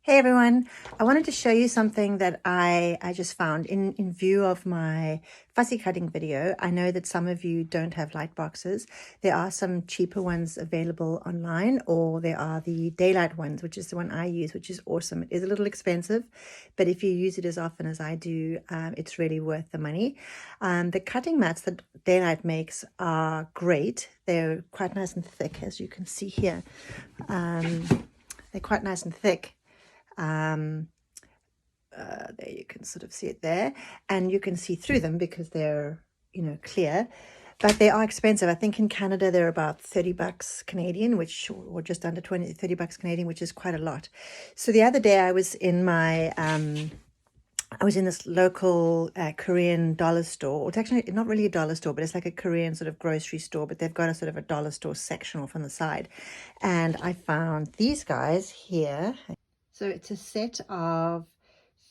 Hey everyone, I wanted to show you something that I just found in view of my fussy cutting video. I know that some of you don't have light boxes. There are some cheaper ones available online, or there are the daylight ones, which is the one I use, which is awesome. It is a little expensive, but if you use it as often as I do, it's really worth the money. The cutting mats that daylight makes are great. They're quite nice and thick, as you can see here. They're quite nice and thick. There you can sort of see it there, and you can see through them because they're, clear, but they are expensive. I think in Canada they're about 30 bucks Canadian, which, or just under 30 bucks Canadian, which is quite a lot. So the other day I was in my, I was in this local Korean dollar store. It's actually not really a dollar store, but it's like a Korean sort of grocery store, but they've got a sort of a dollar store sectional from the side. And I found these guys here. So it's a set of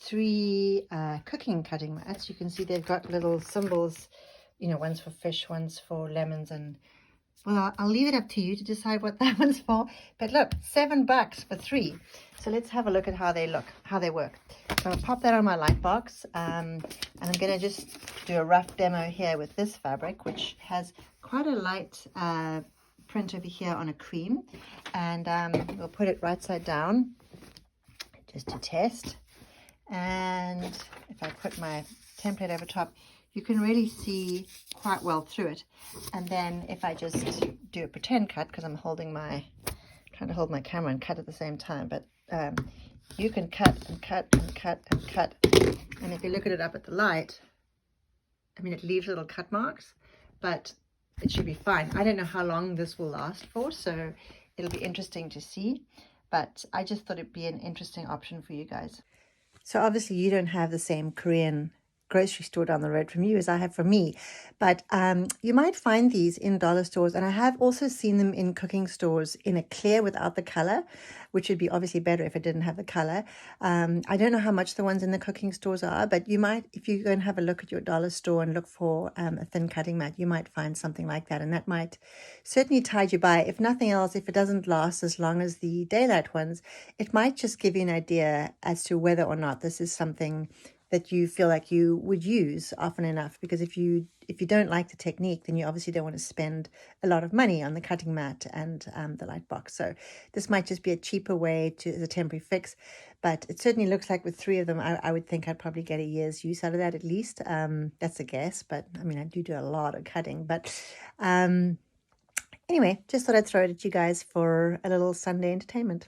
3 cooking cutting mats. You can see they've got little symbols, one's for fish, one's for lemons, and well, I'll leave it up to you to decide what that one's for. But look, $7 for 3. So let's have a look at how they work. So I'll pop that on my light box, and I'm going to just do a rough demo here with this fabric, which has quite a light print over here on a cream, and we'll put it right side down just to test. And if I put my template over top, you can really see quite well through it. And then if I just do a pretend cut, because I'm trying to hold my camera and cut at the same time, but you can cut and cut and cut and cut. And if you look at it up at the light, I mean, it leaves little cut marks, but it should be fine. I don't know how long this will last for, so it'll be interesting to see. But I just thought it'd be an interesting option for you guys. So obviously you don't have the same Korean grocery store down the road from you as I have from me, but you might find these in dollar stores, and I have also seen them in cooking stores in a clear without the color, which would be obviously better if it didn't have the color. I don't know how much the ones in the cooking stores are, but you might, if you go and have a look at your dollar store and look for a thin cutting mat, you might find something like that, and that might certainly tide you by. If nothing else, if it doesn't last as long as the daylight ones, it might just give you an idea as to whether or not this is something that you feel like you would use often enough. Because if you don't like the technique, then you obviously don't want to spend a lot of money on the cutting mat and the light box. So this might just be a cheaper way as a temporary fix, but it certainly looks like with 3 of them, I would think I'd probably get a year's use out of that at least. That's a guess, but I mean, I do a lot of cutting, but anyway, just thought I'd throw it at you guys for a little Sunday entertainment.